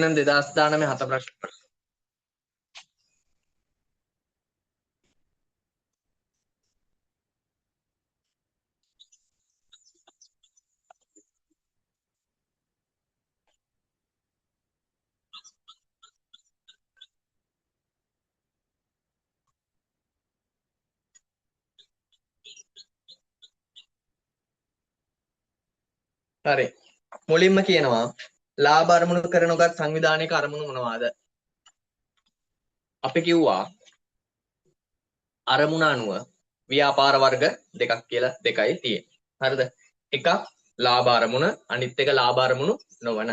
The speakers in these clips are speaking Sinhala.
එහෙනම් 2019 හත ප්‍රශ්න. හරි. මුලින්ම කියනවා ලාභ අරමුණු කරනකොට සංවිධානයක අරමුණු මොනවාද? අපි කිව්වා අරමුණ අනුව ව්‍යාපාර වර්ග දෙකක් කියලා දෙකයි තියෙන්නේ. හරිද? එකක් ලාභ අරමුණ, අනිත් එක ලාභ අරමුණු නොවන.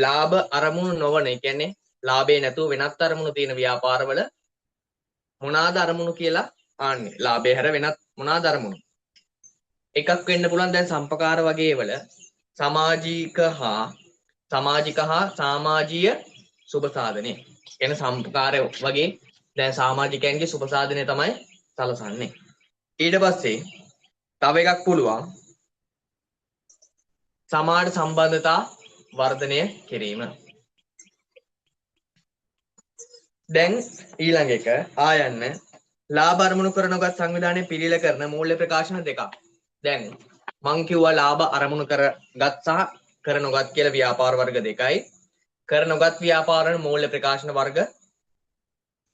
ලාභ අරමුණු නොවන, ඒ කියන්නේ ලාභේ නැතුව වෙනත් අරමුණු තියෙන ව්‍යාපාරවල මොනවාද අරමුණු කියලා ආන්නේ. ලාභේ හැර වෙනත් මොනවාද අරමුණු? එකක් වෙන්න පුළුවන් දැන් සම්පකාර වගේ වල සමාජික හා සමාජීය සුබ සාධනේ. එන සම්පකාර වගේ දැන් සමාජිකයන්ගේ සුබ සාධනේ තමයි සලසන්නේ. ඊට පස්සේ තව එකක් පුළුවන් සමාජ සම්බන්ධතා වර්ධනය කිරීම. දැන් ඊළඟ එක ආයන්න ලාභ අරමුණු කරනකොට සංවිධානයේ පිළිල කරන මූල්‍ය ප්‍රකාශන දෙකක්. දැන් මං කිව්වා ලාභ අරමුණු කරගත් සහ කර නොගත් කියලා ව්‍යාපාර වර්ග දෙකයි. කර නොගත් ව්‍යාපාරන මූල්‍ය ප්‍රකාශන වර්ග.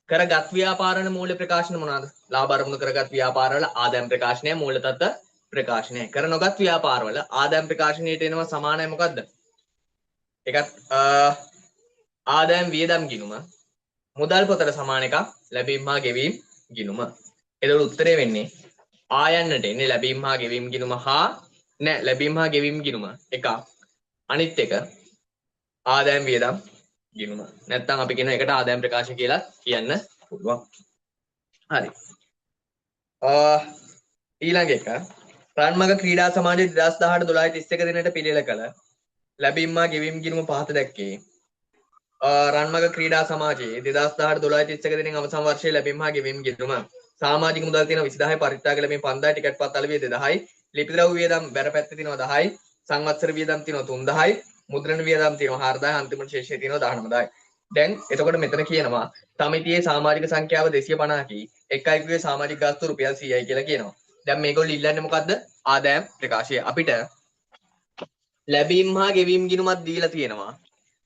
කරගත් ව්‍යාපාරන මූල්‍ය ප්‍රකාශන මොනවාද? ලාභ අරමුණු කරගත් ව්‍යාපාරවල ආදායම් ප්‍රකාශනය, මූල්‍ය තත්ත්ව ප්‍රකාශනය. කර නොගත් ව්‍යාපාරවල ආදායම් ප්‍රකාශනයට එනවා සමානයි මොකද්ද? එකක් ආදායම් වියදම් ගිණුම, මුදල් පොතට සමාන එකක් ලැබීම් හා ගෙවීම් ගිණුම. එතකොට උත්තරේ වෙන්නේ ආයන්නට එන්නේ ලැබීම් හා ගෙවීම් ගිණුම ලැබීම් හා ගෙවීම් ගිණුම එකක්. අනිත් එක ආදායම් වියදම් ගිණුම. නැත්නම් අපි කියන එකට ආදායම් ප්‍රකාශ කියලා කියන්න පුළුවන්. හරි. ඊළඟ එක රන්මග ක්‍රීඩා සමාජයේ 2018 12 31 දිනට පිළියෙල කළ ලැබීම් හා ගෙවීම් ගිණුම පහත දැක්කේ රන්මග ක්‍රීඩා සමාජයේ 2018 12 31 දිනෙන් අවසන් වර්ෂයේ ලැබීම් හා ගෙවීම් ගිණුම සමාජික මුදල් තියෙනවා 20000යි, පරිත්‍යාග ලැබීම් 5000යි, ටිකට් පත් අලවිය 2000යි, ලිපි ද්‍රව්‍ය වියදම් බැර පැත්තේ තියෙනවා 10යි, සංවත්සර වියදම් තියෙනවා 3000යි, මුද්‍රණ වියදම් තියෙනවා 4000යි, අන්තිම ශේෂය තියෙනවා 19000යි. දැන් එතකොට මෙතන කියනවා සමිතියේ සමාජික සංඛ්‍යාව 250කි, එක් අයෙකුගේ සමාජික ගාස්තු රුපියල් 100යි කියලා කියනවා. දැන් මේගොල්ලෝ ඉල්ලන්නේ මොකද්ද? ආදායම් ප්‍රකාශය. අපිට ලැබීම් හා ගෙවීම් ගිණුමක් දීලා තියෙනවා.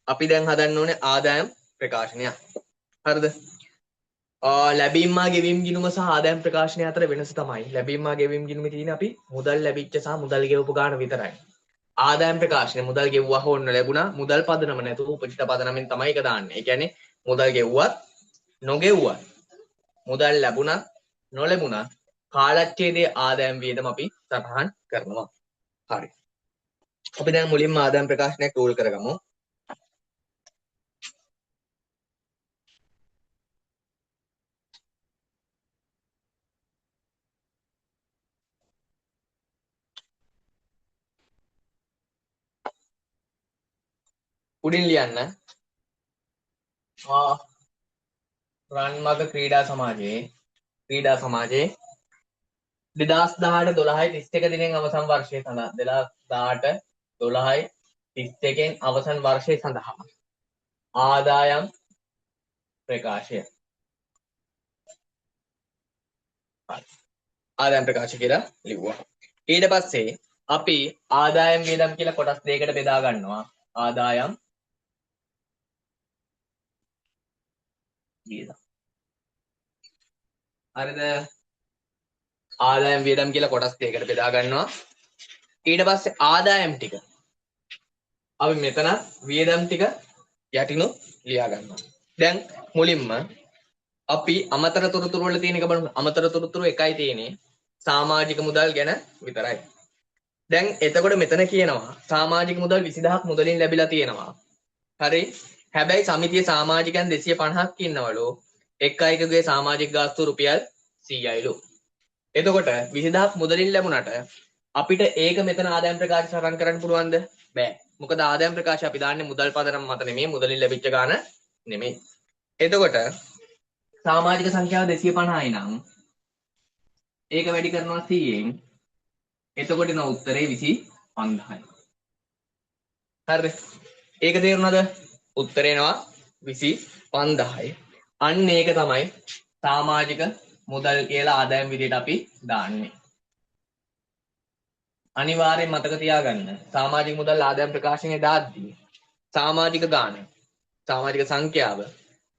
අපි දැන් හදන්න ඕනේ ආදායම් ප්‍රකාශනයක්. හරිද? ලැබීම් හා ගෙවීම් ගිණුම සහ ආදායම් ප්‍රකාශනය අතර වෙනස තමයි ලැබීම් හා ගෙවීම් ගිණුමේ තියෙන අපි මුදල් ලැබිච්ච සහ මුදල් ගෙවපු ගාණ විතරයි. ආදායම් ප්‍රකාශනය මුදල් ගෙවුවා හෝ ලැබුණා මුදල් පදනම නැතුව උපජිත පදනමෙන් තමයි ඒක දාන්නේ. ඒ කියන්නේ මුදල් ගෙවුවත් නොගෙවුවත් මුදල් ලැබුණත් නොලැබුණත් කාලච්ඡේදයේ ආදායම් වියදම අපි සටහන් කරනවා. හරි. අපි දැන් මුලින්ම ආදායම් ප්‍රකාශනයක් රූල් කරගමු. උඩින් ලියන්න රන්මග ක්‍රීඩා සමාජයේ 2018 12යි 31 දිනෙන් අවසන් වර්ෂය සඳහා 2018 12යි 31න් අවසන් වර්ෂය සඳහා ආදායම් ප්‍රකාශය. ආදායම් ප්‍රකාශය කියලා ලිව්වා. ඊට පස්සේ අපි ආදායම් වියදම් කියලා කොටස් දෙකකට බෙදා ගන්නවා. ආදායම් වියදම්. හරිද? ආදායම් වියදම් කියලා කොටස් දෙකකට බෙදා ගන්නවා. ඊට පස්සේ ආදායම් ටික අපි මෙතන වියදම් ටික යටිනු ලියා ගන්නවා. දැන් මුලින්ම අපි අමතර තොරතුරු වල තියෙන එක බලමු. අමතර තොරතුරු එකයි තියෙන්නේ. සමාජික මුදල් ගැන විතරයි. දැන් එතකොට මෙතන කියනවා සමාජික මුදල් 20000ක් මුදලින් ලැබිලා තියෙනවා. හරි. හැබැයි සමිතියේ සමාජිකයන් 250ක් ඉන්නවලු. එක් අයෙකුගේ සමාජික ගාස්තු රුපියල් 100යිලු. එතකොට 20000ක් මුදලින් ලැබුණාට අපිට ඒක මෙතන ආදායම් ප්‍රකාශය සටහන් කරන්න පුළුවන්ද? බෑ. මොකද ආදායම් ප්‍රකාශය අපි දාන්නේ මුදල් පදනම මත නෙමෙයි, මුදලින් ලැබිච්ච ගාන නෙමෙයි. එතකොට සමාජික සංඛ්‍යාව 250යි නම් ඒක වැඩි කරනවා 100ෙන්. එතකොට එන උත්තරේ 25000යි. හරිද? ඒක තේරුණාද? උත්තරේ එනවා 25000යි. අන්න ඒක තමයි සමාජික මුදල් කියලා ආදායම් විදිහට අපි දාන්නේ. අනිවාර්යෙන් මතක තියාගන්න. සමාජික මුදල් ආදායම් ප්‍රකාශනයේ දාද්දී සමාජික ගාණ, සමාජික සංඛ්‍යාව,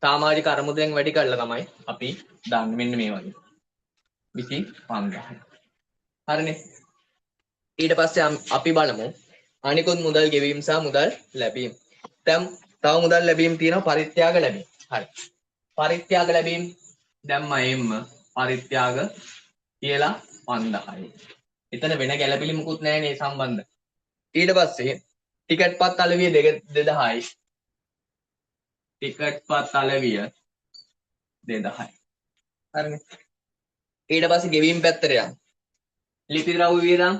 සමාජික අරමුදෙන් වැඩි කරලා තමයි අපි දාන්නේ. මෙන්න මේ වගේ 25000. හරිනේ. ඊට පස්සේ අපි බලමු අනිකුත් මුදල් ගෙවීම සහ මුදල් ලැබීම. දැන් තව මුදල් ලැබීම තියෙනවා පරිත්‍යාග ලැබීම. හරි. පරිත්‍යාග ලැබීම දැම්ම එම්ම පරිත්‍යාග කියලා 5000යි. එතන වෙන ගැළපිලි මුකුත් නැහැ නේ සම්බන්ධ. ඊට පස්සේ ටිකට් පත් අලවිය 2000යි. ටිකට් පත් අලවිය 2000යි. හරිනේ. ඊට පස්සේ ගෙවීම පැත්තට යමු. ලිපි ද්‍රව්‍ය වියදම්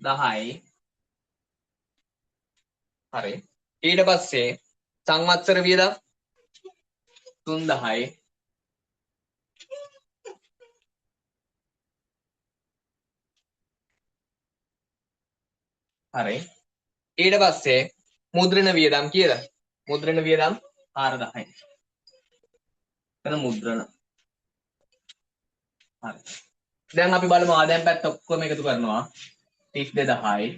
10යි. හරි. ඊට පස්සේ සංවත්සර වියදම් 3000යි. හරි. ඊට පස්සේ මුද්‍රණ වියදම් කියලා. මුද්‍රණ වියදම් 4000යි. එතන මුද්‍රණ. හරි. දැන් අපි බලමු ආදායම් පැත්ත ඔක්කොම එකතු කරනවා 32000යි.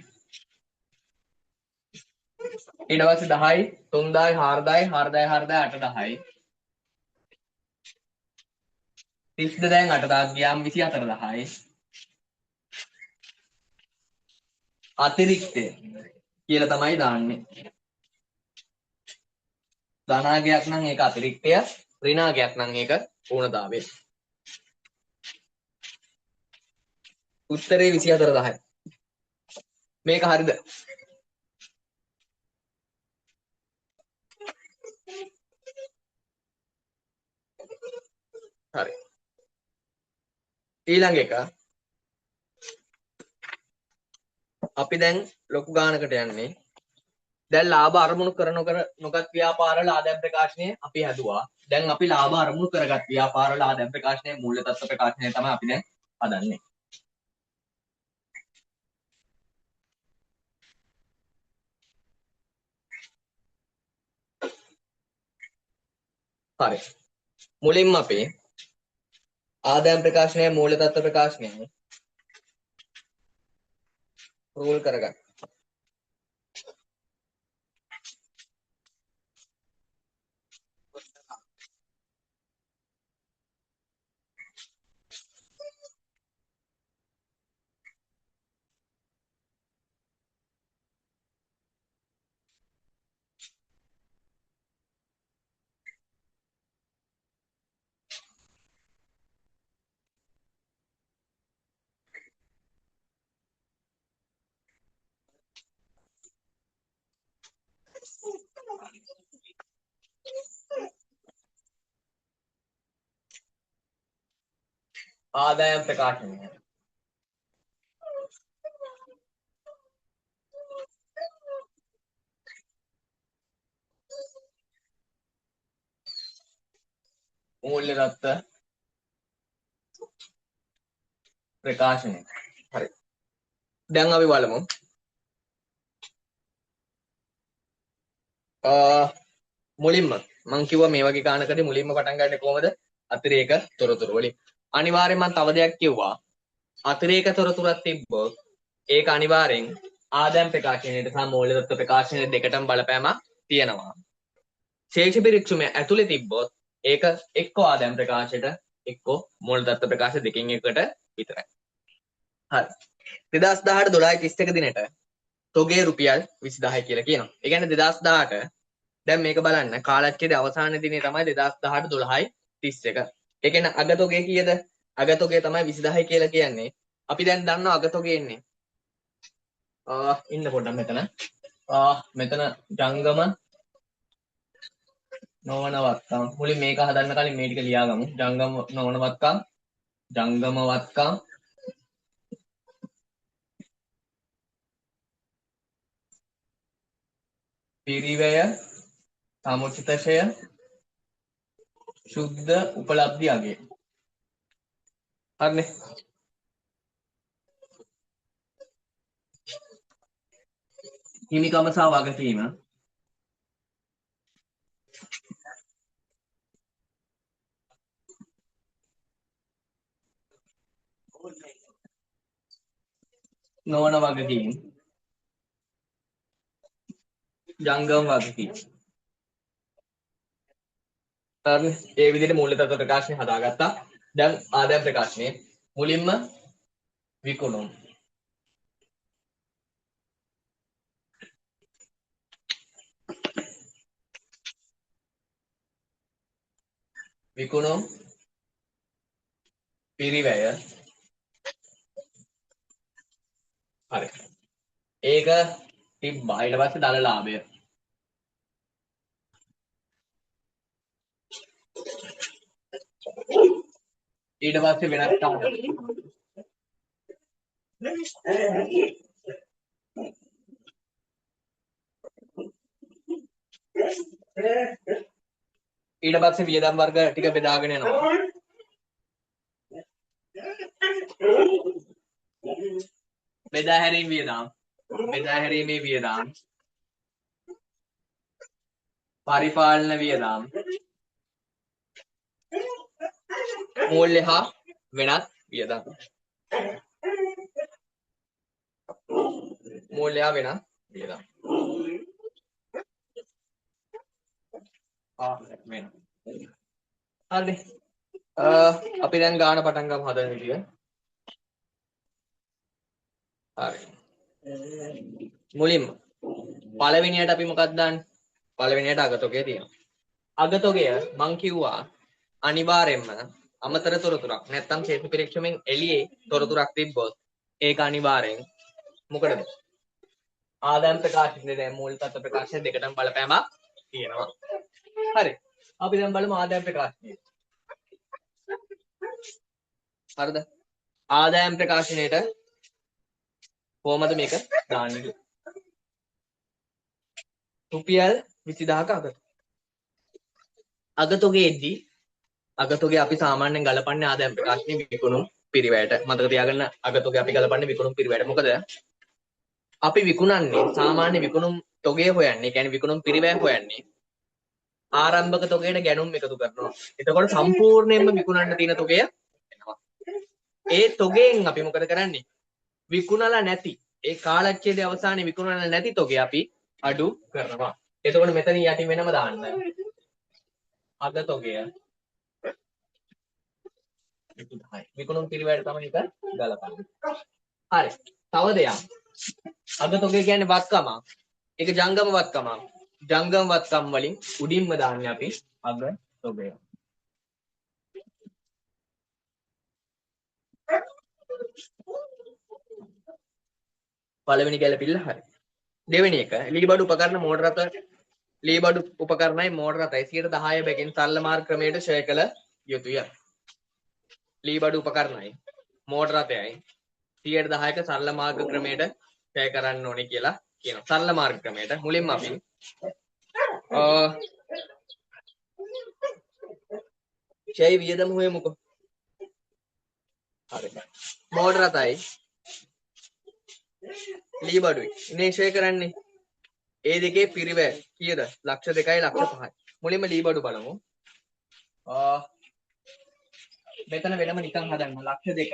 ඊට පස්සේ 10යි 3000යි 4000යි 4000යි 8000යි. 32000න් 8000ක් ගියාම 24000යි. අතිරික්තය කියලා තමයි දාන්නේ. ධනාගයක් නම් ඒක අතිරික්තය, ඍණාගයක් නම් ඒක පූර්ණතාවය. උත්තරේ 24000යි. මේක හරිද? හරි. ඊළඟ එක අපි දැන් ලොකු ගානකට යන්නේ. දැන් ලාභ අරමුණු කර නොගත් ව්‍යාපාරවල ආදායම් ප්‍රකාශනය අපි හදුවා. දැන් අපි ලාභ අරමුණු කරගත් ව්‍යාපාරවල ආදායම් ප්‍රකාශනයේ මූල්‍ය තත්ත්ව ප්‍රකාශනය තමයි අපි දැන් හදන්නේ. හරි. මුලින්ම අපි ආදායම් ප්‍රකාශනයේ මූල්‍ය තත්ත්ව ප්‍රකාශනය රූල් කරගන්න. ආදායම් ප්‍රකාශනය මූල්‍ය තත්ත්ව ප්‍රකාශනය. හරි. දැන් අපි බලමු මුලින්ම මම කිව්වා මේ වගේ කාණකදී මුලින්ම පටන් ගන්න කොහමද? අතිරේක තොරතුරු වලින්. අනිවාර්යෙන් මම තව දෙයක් කිව්වා. අතිරේක තොරතුරක් තිබ්බොත් ඒක අනිවාර්යෙන් ආදායම් ප්‍රකාශනයට සහ මූල්‍ය තත්ත්ව ප්‍රකාශනය දෙකටම බලපෑමක් තියෙනවා. ශේෂ පිරික්සුම ඇතුලේ තිබ්බොත් ඒක එක්ක ආදායම් ප්‍රකාශයට එක්ක මූල්‍ය තත්ත්ව ප්‍රකාශ දෙකෙන් එකකට විතරයි. හරි. 2018 12 31 දිනට තොගේ රුපියල් 20000 කියලා කියනවා. ඒ කියන්නේ 2018 දැන් මේක බලන්න කාලච්ඡේදයේ අවසාන දිනේ තමයි 2018 12 31. ඒ කියන්නේ අගතොගේ කීයද? අගතොගේ තමයි 20000 කියලා කියන්නේ. අපි දැන් දන්නවා අගතොගේ එන්නේ. ඉන්න පොඩ්ඩක් මෙතන. මෙතන ජංගම නොවන වත්කම්. මුලින් මේක හදන්න කලින් මේ ටික ලියාගමු. ජංගම නොවන වත්කම්, ජංගම වත්කම්, පිරිවැය, සමුචිතශය, සුද්ධ උපලබ්ධි අගය. හරිනේ. හිමිකම සහ වගකීම නොවන වගකීම් ජංගම වගකීම්. හරි ඒ විදිහට මූල්‍ය තත්ත්ව ප්‍රකාශනය හදාගත්තා. දැන් ආදායම් ප්‍රකාශනයේ මුලින්ම විකුණුම් පිරිවැය හරි ඒක තිබ්බා. ඊට පස්සේ දල ලාභය ඊට පස්සේ වෙනස් කාර්ය ඊට පස්සේ වියදම් වර්ග ටික බෙදාගෙන යනවා. බෙදා හැරීමේ වියදම් පරිපාලන වියදම් මූල්‍ය හා වෙනත් වියදම් හරි අපි දැන් ගාන පටන් ගමු හදන විදිය. හරි මුලින්ම පළවෙනියට අපි මොකක්ද දාන්නේ? පළවෙනියට අගතොගය තියෙනවා. අගතොගය මං කිව්වා අනිවාර්යෙන්ම අමතර තොරතුරක් නැත්නම් ශේෂ පරීක්ෂමෙන් එළියේ තොරතුරක් තිබ්බොත් ඒක අනිවාර්යෙන් මොකටද? ආදායම් ප්‍රකාශනයේ දැන් මූල්‍ය තත්ත්ව ප්‍රකාශන දෙකටම බලපෑමක් තියෙනවා. හරි. අපි දැන් බලමු ආදායම් ප්‍රකාශනය. හරිද? ආදායම් ප්‍රකාශනයේට කොහමද මේක දාන්නේ? රුපියල් 20000ක අගතොගයේදී අගතොගේ අපි සාමාන්‍යයෙන් ගලපන්නේ ආදායම් ප්‍රකාශනයේ විකුණුම් පිරිවැයට. මතක තියාගන්න අගතොගේ අපි ගලපන්නේ විකුණුම් පිරිවැයට. මොකද අපි විකුණන්නේ සාමාන්‍ය විකුණුම් තොගය හොයන්නේ, කියන්නේ විකුණුම් පිරිවැය හොයන්නේ ආරම්භක තොගයට ගැනුම් එකතු කරනවා. එතකොට සම්පූර්ණයෙන්ම විකුණන්න තියෙන තොගය එනවා. ඒ තොගයෙන් අපි මොකද කරන්නේ? විකුණලා නැති ඒ කාලච්ඡේදයේ අවසානයේ විකුණලා නැති තොගය අපි අඩු කරනවා. එතකොට මෙතන යටි වෙනම දාන්න. අගතොගය විකුණුම් පිරිවැයට තමයි එක ගලපන්නේ. හරි. තව දෙයක්. අගතොගය කියන්නේ වත්කම. ඒක ජංගම වත්කම. ජංගම වත්කම් වලින් උඩින්ම දාන්නේ අපි අගතොගය. පළවෙනි ගැලපිල්ල හරි. දෙවෙනි එක ලීබඩු උපකරණ මෝටර රථ ලීබඩු උපකරණයි මෝටර රථයි 10% බැගින් සරල මාර්ග ක්‍රමයට ක්ෂය කළ යුතුය. ලීබඩු උපකරණයි මෝටර රථයයි 10%ක සරල මාර්ග ක්‍රමයට ක්ෂය කරන්න ඕනේ කියලා කියනවා. සරල මාර්ග ක්‍රමයට මුලින්ම අපි ක්ෂය වියදම හොයමුකෝ. හරි. මෝටර රථයි ලීබඩුයි ඉන්නේ ක්ෂය කරන්නේ. ඒ දෙකේ පිරිවැය කීයද? ලක්ෂ 2යි ලක්ෂ 5යි. මුලින්ම ලීබඩු බලමු. මෙතන වෙනම නිකන් හදන්න. ලක්ෂ 2යි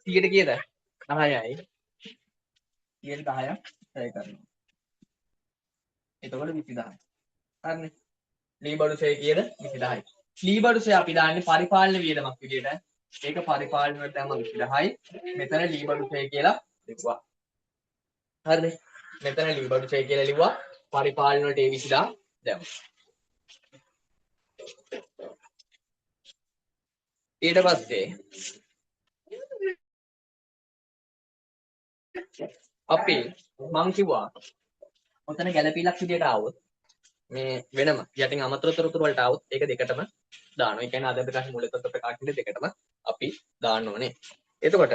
100ට කීයද? 10යි 100ට 10ක් ක්ෂය කරනවා. එතකොට 20000යි. හරිනේ. ලීබඩු ක්ෂය කීයද? 20000යි. ලීබඩු ක්ෂය අපි දාන්නේ පරිපාලන වියදමක් විදියට. ඒක පරිපාලන වලට දැම්ම 20000යි. මෙතන ලීබඩු ක්ෂය කියලා ලිව්වා. හරිනේ. මෙතන ලීබඩු ක්ෂය කියලා ලිව්වා. පරිපාලන වලට ඒ 20000 දැම්මා. ඊට පස්සේ අපි මං කිව්වා ඔතන ගැළපීලක් විදියට ආවොත් මේ වෙනම යටින් අමතර තොරතුරු වලට ආවොත් ඒක දෙකටම දානවා. ඒ කියන්නේ ආදායම් ප්‍රකාශන මූල්‍ය තත්ත්ව ප්‍රකාශන දෙකටම අපි දාන්න ඕනේ. එතකොට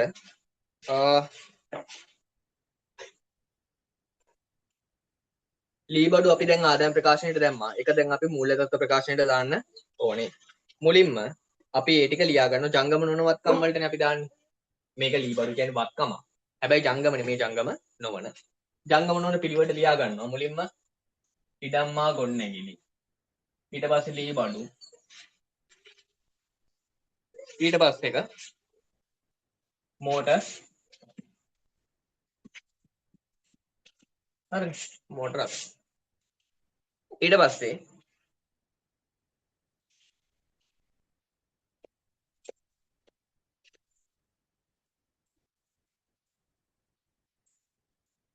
ලීබඩු අපි දැන් ආදායම් ප්‍රකාශනයට දැම්මා. ඒක දැන් අපි මූල්‍ය තත්ත්ව ප්‍රකාශනයට දාන්න ඕනේ. මුලින්ම අපි ඒ ටික ලියා ගන්නවා. ජංගම නොවන වත්කම් වලටනේ අපි දාන්නේ. මේක ලීබඩු කියන්නේ වත්කම. හැබැයි ජංගමනේ මේ ජංගම නොවන. ජංගම නොවන පිළිවෙලට ලියා ගන්නවා. මුලින්ම ඉඩම්මා ගොන්නැගිලි. ඊට පස්සේ ලී බඩු. ඊට පස්සේ එක මෝටර්. හරි මෝටර. ඊට පස්සේ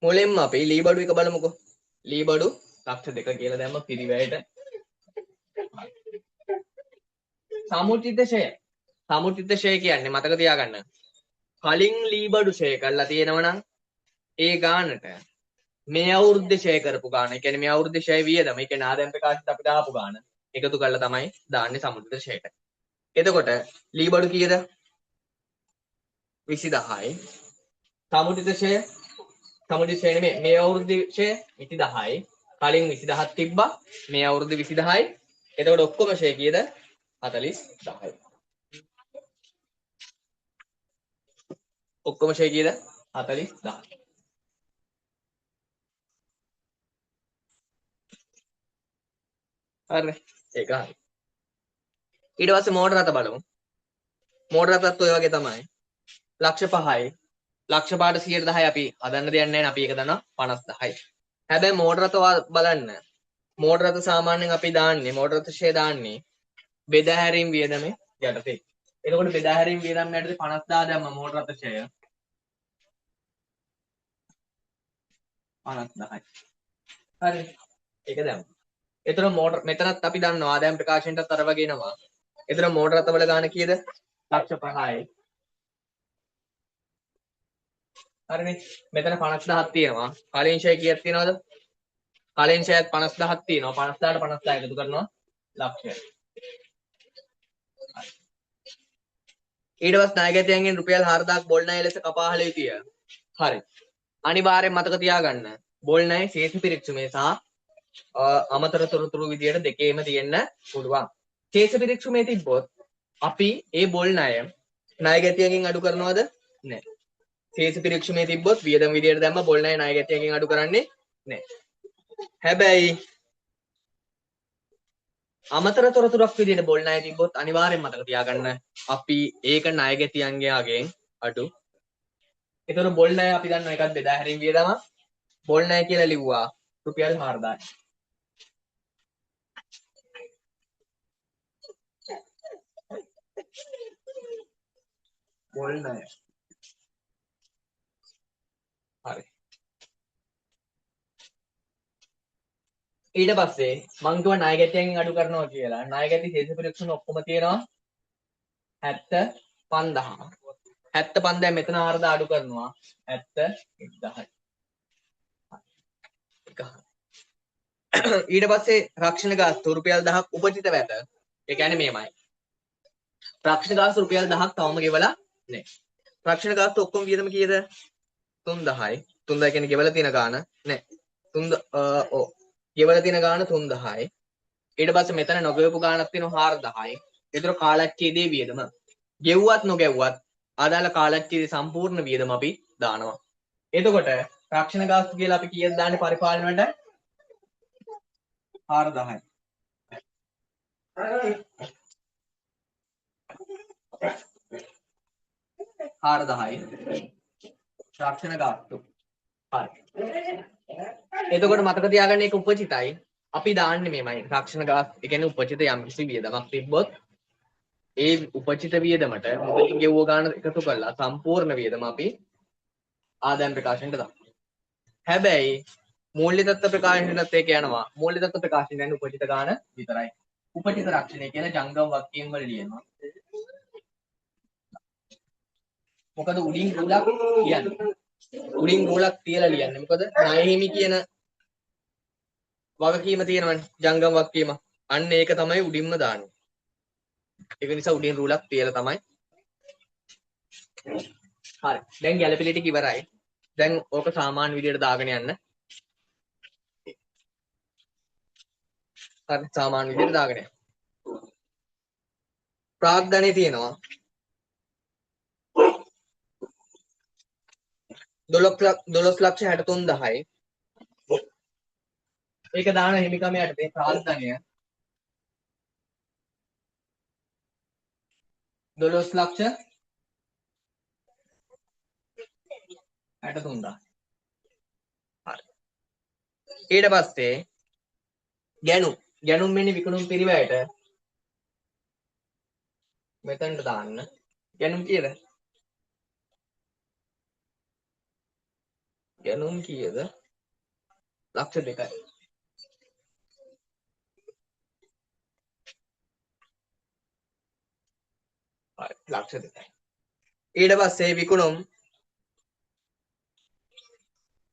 මුලින්ම අපි ලී බඩු එක බලමුකෝ. ලී බඩු ලක්ෂ 2 කියලා දැම්ම පිරිවැයට. සමුචිත ෂය. සමුචිත ෂය කියන්නේ මතක තියාගන්න. කලින් ලී බඩු ෂය කරලා තියෙනවා නම් ඒ ගානට මේ අවුරුද්දේ ෂය කරපු ගාන. ඒ කියන්නේ මේ අවුරුද්දේ ෂය වියදම. ඒ කියන්නේ ආදායම් ප්‍රකාශයට අපි දාපු ගාන. එකතු කරලා තමයි දාන්නේ සමුචිත ෂයට. එතකොට ලී බඩු කීයද? 20000යි. සමුචිත ෂය සමුචිත ෂය නෙමෙයි මේ අවුරුද්දේ ෂය 20000යි. කලින් 20000ක් තිබ්බා. මේ අවුරුද්දේ 20000යි. එතකොට ඔක්කොම ෂය කීයද? 40000යි. ඔක්කොම ෂය කීයද? 40000. හරි. ඒක හරි. ඊට පස්සේ මෝටර රථ බලමු. මෝටර රථත් ඔය වගේ තමයි. ලක්ෂ 5යි. ලක්ෂ 5ට 110යි අපි හදන්න දෙයක් නැහැ නේ. අපි ඒක දන්නවා 50000යි. හැබැයි මෝටර රථ බලන්න. මෝටර රථ සාමාන්‍යයෙන් අපි දාන්නේ මෝටර රථ ෂය දාන්නේ බෙදා හැරීම් වියදමේ යටතේ. එතකොට බෙදා හැරීම් වියදම් යටතේ 50000 දැම්ම මෝටර රථ ෂය 50000යි. හරි. ඒක දැම්ම. එතන මෝටර මෙතනත් අපි දන්නවා ආදායම් ප්‍රකාශනයටත් අර වගේ එනවා. එතන මෝටර රථ වල ගාන කීයද? ලක්ෂ 5යි. හරිනේ. මෙතන 50000ක් තියෙනවා. කලින් ෂය කීයක් තියෙනවද? කලින් ෂයත් 50000ක් තියෙනවා. 50000ට 50000 එකතු කරනවා ලක්ෂය. ඊට පස්සේ ණයගැතියන්ගෙන් රුපියල් 4000ක් බොල් ණය ලෙස කපා හළ යුතුය. හරි. අනිවාර්යෙන් මතක තියාගන්න. බොල් ණය ශේෂ පිරික්සුමේ සහ අමතර තොරතුරු විදියට දෙකේම තියෙන්න පුළුවන්. ශේෂ පිරික්සුමේ තිබ්බොත් අපි ඒ බොල් ණය ණයගැතියන්ගෙන් අඩු කරනවද? නැහැ. ශේෂ පිරික්සුමේ තිබ්බොත් වියදම් විදියට දැම්ම බොල් ණය ණයගැතියන්ගෙන් අඩු කරන්නේ නැහැ. හැබැයි අමතර තොරතුරක් විදියට බොල් ණය තිබ්බොත් අනිවාර්යෙන් මතක තියාගන්න අපි ඒක ණයගැතියන්ගෙන් අඩු. ඒතර බොල් ණය අපි දන්නවා එකක් බෙදා හැරීම් වියදම. බොල් ණය කියලා ලිව්වා රුපියල් 4000යි. බොල් ණය. හරි. ඊට පස්සේ මං කිව්වා ණයගැතියන්ගෙන් අඩු කරනවා කියලා. ණයගැති ශේෂ පිරික්සුම ඔක්කොම තියෙනවා 75000. 75000 මෙතන 4000 අඩු කරනවා 71000යි. ඊට පස්සේ රක්ෂණ ගාස්තු රුපියල් 1000ක් උපචිත වැට. ඒ කියන්නේ මේමයි. රක්ෂණ ගාස්තු රුපියල් 1000ක් තවම ගෙවලා නැහැ. රක්ෂණ ගාස්තු ඔක්කොම වියදම කීයද? 3000යි. 3000 කියන්නේ ගෙවලා තියෙන ගාන නැහැ. 3000 ඔව්. ගෙවලා තියෙන ගාන 3000යි. ඊට පස්සේ මෙතන නොගෙවපු ගානක් තියෙනවා 4000යි. ඒතර කාලච්ඡේදයේ වියදම. ගෙව්වත් නොගෙව්වත් අදාළ කාලච්ඡේදයේ සම්පූර්ණ වියදම අපි දානවා. එතකොට රක්ෂණ ගාස්තු කියලා අපි කීයද දාන්නේ පරිපාලනයට? 4000යි. 4000යි. රක්ෂණ ගාස්තු. හරි. එතකොට මතක තියාගන්න ඒක උපචිතයි. අපි දාන්නේ මේමයි. රක්ෂණ ගාස්තු. ඒ කියන්නේ උපචිත යම් කිසි වියදමක් තිබ්බොත් ඒ උපචිත වියදමට මුලින් ගෙවුව ගාන එකතු කරලා සම්පූර්ණ වියදම අපි ආදායම් ප්‍රකාශනයට දානවා. හැබැයි මූල්‍ය තත්ත්ව ප්‍රකාශනයටත් ඒක යනවා. මූල්‍ය තත්ත්ව ප්‍රකාශනය කියන්නේ උපචිත ගාන විතරයි. උපචිත රක්ෂණය කියලා ජංගම වක්කීම් වල ලියනවා. මොකද උඩින් රූලක් කියන්නේ. උඩින් රූලක් තියලා ලියන්නේ. මොකද ණය හිමි කියන වගකීම තියෙනවනේ ජංගම වක්කීම. අන්න ඒක තමයි උඩින්ම දාන්නේ. ඒක නිසා උඩින් රූලක් තියලා තමයි. හරි. දැන් ගැළපිලි ටික ඉවරයි. දැන් ඕක සාමාන්‍ය විදියට දාගෙන යන්න. හරි සාමාන්‍ය විදියට දාගෙන යන්න. ප්‍රාග්ධනයේ තියෙනවා 12,63,1000යි. ඒක දාන හිමිකම යටතේ ප්‍රාර්ථනය 12,63,1000. හරි. ඊට පස්සේ ගැනුම් මෙනි විකුණුම් පිරිවැයට මෙතනට දාන්න. ගැනුම් කීයද? ගැනුම් කීයද? ලක්ෂ 2යි. හරි ලක්ෂ 2යි. ඊට පස්සේ විකුණුම්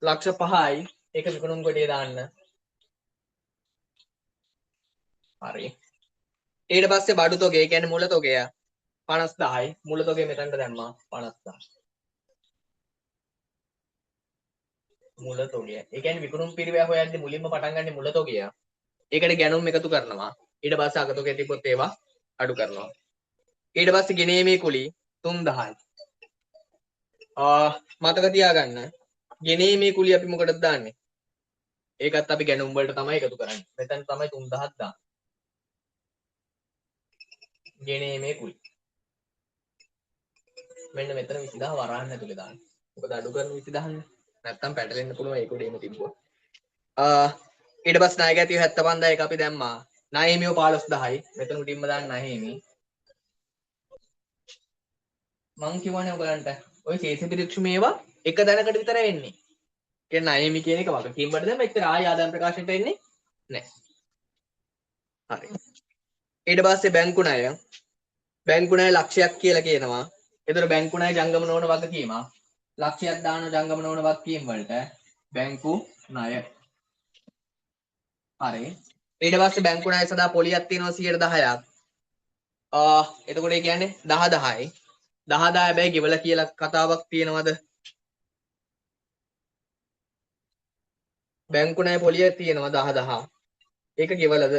ලක්ෂ 5යි. ඒක විකුණුම් කොටියේ දාන්න. හරි. ඊට පස්සේ බඩු තොගය කියන්නේ මුල තොගය 50000යි. මුල තොගය මෙතනට දැම්මා 50000. මුල තොගය. ඒ කියන්නේ විකුණුම් පිරිවැය හොයද්දි මුලින්ම පටන් ගන්න මුල තොගය. ඒකට ගැනුම් එකතු කරනවා. ඊට පස්සේ අග තොගය තිබ්බොත් ඒවා අඩු කරනවා. ඊට පස්සේ ගෙනීමේ කුලි 3000යි. මතක තියාගන්න. ගෙනීමේ කුලි අපි මොකටද දාන්නේ? ඒකත් අපි ගැනුම් වලට තමයි එකතු කරන්නේ. මෙතන තමයි 3000ක් දාන්නේ. ගෙනීමේ කුලි. මෙන්න මෙතන 20000 වරහන් ඇතුලේ දාන්න. මොකද අඩු කරන 20000 නේ. නැත්තම් පැටලෙන්න පුළුවන් ඒක උඩේම තිබ්බොත්. ඊට පස්සේ ණය ගැතිය 75000 එක අපි දැම්මා. ණය හිමියෝ 15000යි. මෙතන උඩින්ම දාන්න ණය හිමි. මං කියවනේ ඔයගලන්ට ඔය ශේෂ පිරික්ෂු මේවා එක දැනකට විතර එන්නේ. කියන්නේ ණය හිමි කියන එක වගකීම් වලට දැම්ම එක්තර ආය ආදායම් ප්‍රකාශනයට එන්නේ නැහැ. හරි. ඊට පස්සේ බැංකු ණය ලක්ෂයක් කියලා කියනවා. ඒතර බැංකු ණය ජංගම නොවන වගකීම. ලක්ෂයක් දාන ජංගම නොවන වගකීම් වලට බැංකු ණය. හරි. ඊට පස්සේ බැංකු ණය සඳහා පොලියක් තියෙනවා 10%ක්. එතකොට ඒ කියන්නේ 10යි. 10 හැබැයි ගෙවලා කියලා කතාවක් තියෙනවද? බැංකු ණය පොලිය තියෙනවා 10. ඒක ගෙවලද?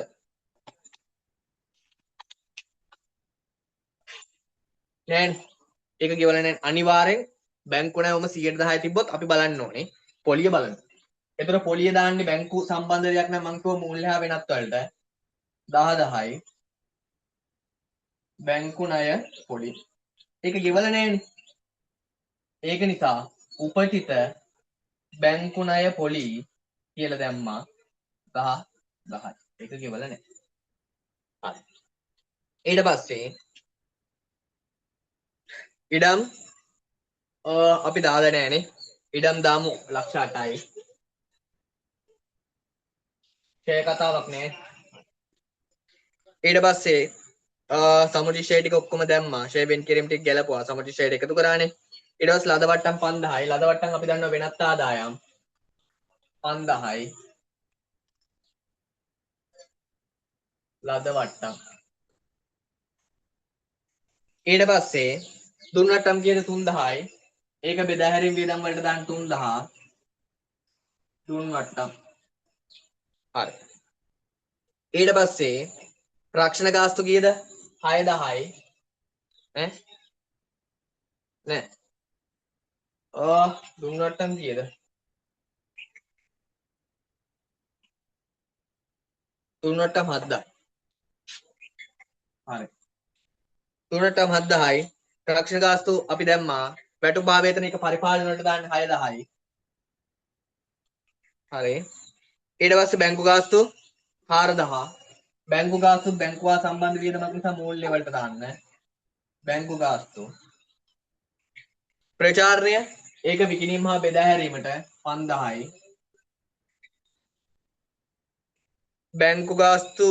නෑනේ. ඒක ගෙවලා නෑ. අනිවාර්යෙන් බැංකු ණය ඔම 10 තිබ්බොත් අපි බලන්න ඕනේ. පොලිය බලන්න. එතකොට පොලිය දාන්නේ බැංකු සම්බන්ධ දෙයක් නම් මං කිව්ව මූල්‍ය හා වෙනත් වලට 10යි. බැංකු ණය පොලිය. ඒක ගෙවලා නෑනේ. ඒක නිසා උපචිත බැංකු ණය පොලි කියලා දැම්මා 10යි. ඒක ගෙවලා නෑ. හරි. ඊට පස්සේ ඉඩම් අපි දාලා නෑනේ. ඉඩම් දාමු ලක්ෂ 8යි. ෂෙයා කතාවක් නෑ. ඊට පස්සේ සමුදි ෂෙයා ටික ඔක්කොම දැම්මා. ෂෙයා වෙන් කිරීම ටික ගැලපුවා. සමුදි ෂෙයා ටික එකතු කරානේ. ඊට පස්සේ ලද වට්ටම් 5000යි. ලද වට්ටම් අපි දන්නවා වෙනත් ආදායම් 5000යි. ලද වට්ටම්. ඊට පස්සේ දුන් වට්ටම් කියන 3000යි. ඒක බෙදා හැරීම වියදම් වලට දාන්න 3000. දුන් වට්ටම්. හරි. ඊට පස්සේ රක්ෂණ ගාස්තු කීයද? 6000යි. ඈ නෑ. දුන් වට්ටම් කීයද? දුන් වට්ටම් 7000යි. හරි. දුන් වට්ටම් 7000යි. රක්ෂණ ගාස්තු අපි දැම්මා. වැටුප් භාවේතන එක පරිපාලන වලට දාන්න 6000යි. හරි. ඊට පස්සේ බැංකු ගාස්තු 4000. බැංකු ගාස්තු බැංකුවා සම්බන්ධ වියදමක් නිසා මූල්‍ය වලට දාන්න. බැංකු ගාස්තු. ප්‍රචාරණය ඒක විකිණීම හා බෙදා හැරීමට 5000යි. බැංකු ගාස්තු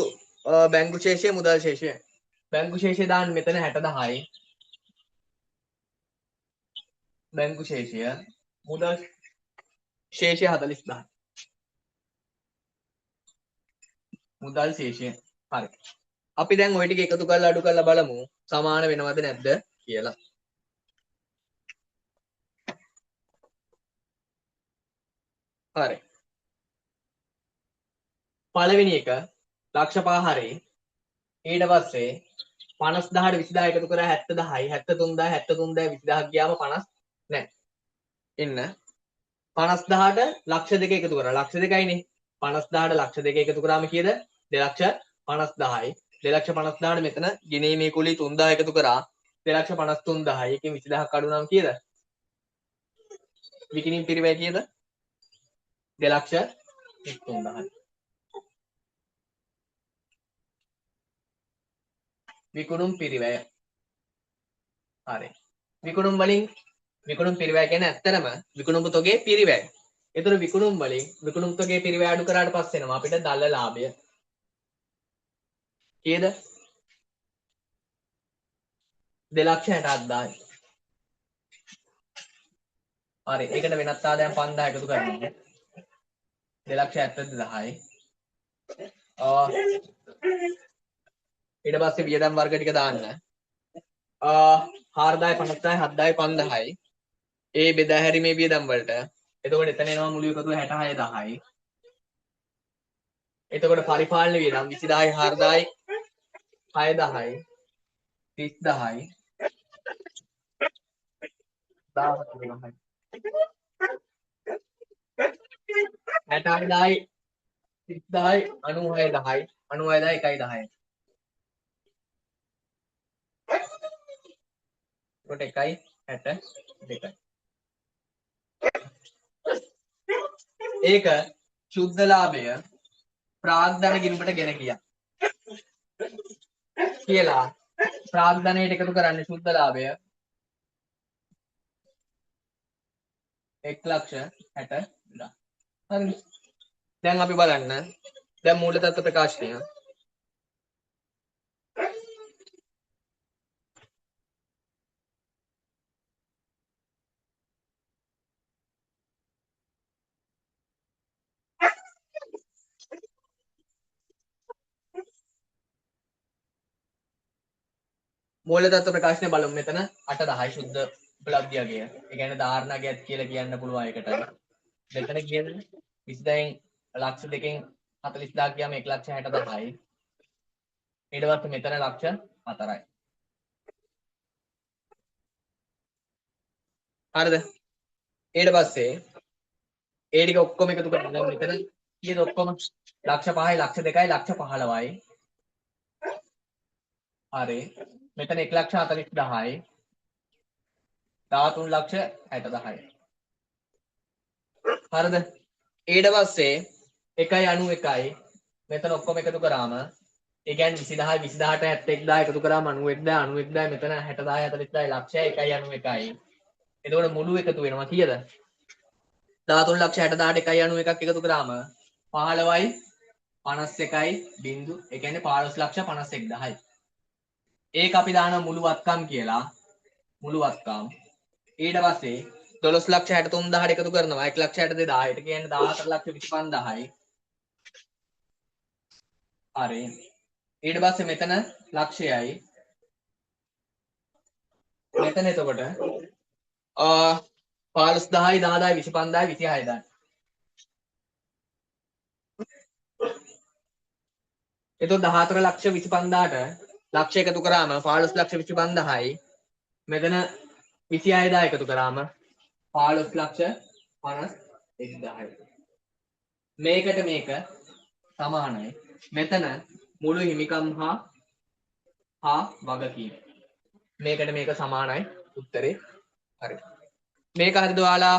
බැංකු ශේෂය මුදල් ශේෂය. බැංකු ශේෂය දාන්න මෙතන 60000යි. බැංකු ශේෂය මුදල් ශේෂය 40000යි. මුදල් ශේෂය. හරි. අපි දැන් ওই ටික එකතු කරලා අඩු කරලා බලමු සමාන වෙනවද නැද්ද කියලා. හරි. පළවෙනි එක ලක්ෂ 5 ඊට පස්සේ 50000ට 20000 එකතු කරා 70000යි 73000 73000 20000 ගියාම 50 නැහැ. එන්න 50000ට ලක්ෂ 2 එකතු කරා. ලක්ෂ 2යිනේ. 50000ට ලක්ෂ 2 එකතු කරාම කීයද? 2,50,000යි. 2,50,000ට මෙතන ගිනීමේ කුලී 3000 එකතු කරා 2,53,000යි. එකකින් 20000ක් අඩු නම් කීයද? විකිණීම් පිරිවැය කීයද? 2,53,000යි. විකුණුම් පිරිවැය. හරි. විකුණුම් වලින් විකුණුම් පිරිවැය කියන්නේ ඇත්තටම විකුණුම් තොගේ පිරිවැය. ඒතර විකුණුම් වලින් විකුණුම් තොගේ පිරිවැය අඩු කරාට පස්සේ එනවා අපිට දල ලාභය. කීයද? 2,67,000යි. හරි. ඒකට වෙනත් ආදායම් 5000 එකතු කරනවා. 2,72,000යි. ඊට පස්සේ වියදම් වර්ග ටික දාන්න. 4,000 50,000 7,000 5000යි. ඒ බෙදා හැරීමේ වියදම් වලට. එතකොට එතන එනවා මුළු එකතුව 66,000යි. එතකොට පරිපාලන වියදම් 20,000යි 4,000යි 6,000යි 30,000යි 10,000යි 60,000යි 30,000යි 96,000යි 96,000යි 1,10යි. කොට 1,62යි. ඒක සුද්ධ ලාභය ප්‍රාග්ධන ගිණුමට ගෙන ගියා. කියලා ප්‍රාග්ධනයට එකතු කරන්නේ සුද්ධ ලාභය 1,60,000. හරි. දැන් අපි බලන්න. දැන් මූල තත්ත්ව ප්‍රකාශනය. මූල තත්ත්ව ප්‍රකාශනය බලමු. මෙතන 8,10යි ශුද්ධ උපලබ්ධියගේ. ඒ කියන්නේ ධාරණගයත් කියලා කියන්න පුළුවන් එකට. මෙතන කියන්නේ 20න් ලක්ෂ දෙකෙන් 40,000 ගියාම 1,60,000යි. ඊට පස්සේ මෙතන ලක්ෂ 4යි. හරිද? ඊට පස්සේ ඒ ටික ඔක්කොම එකතු කරලා මෙතන කීයද ඔක්කොම? ලක්ෂ 5යි ලක්ෂ 2යි ලක්ෂ 15යි. හරි. මෙතන 1,40,000යි. 13,60,000යි. හරිද? ඊට පස්සේ 1,91යි. මෙතන ඔක්කොම එකතු කරාම ඒ කියන්නේ 20,000 20,000ට 71,000 එකතු කරාම 91,000 91,000 මෙතන 60,000 40,000 ලක්ෂයයි 1,91යි. එතකොට මුළු එකතු වෙනවා කීයද? 13,60,000ට 1,91ක් එකතු කරාම 15යි 51යි බිංදු. ඒ කියන්නේ 15,51,000යි. ඒක අපි දානවා මුළු වත්කම් කියලා. මුළු වත්කම්. ඊට පස්සේ 12,63,000ට එකතු කරනවා 1,62,000ට කියන්නේ 14,25,000යි. හරි. ඊට පස්සේ මෙතන ලක්ෂයයි. මෙතන එතකොට 15,000යි 10,000යි 25,000යි 26,000යි. එතකොට 14,25,000ට ලක්ෂ එකතු කරාම 15,25,000යි. මෙතන 26,000 එකතු කරාම 15,51,000යි. මේකට මේක සමානයි. මෙතන මුළු හිමිකම් හා වගකීම. මේකට මේක සමානයි. උත්තරේ හරි. මේක හරිද ඔයාලා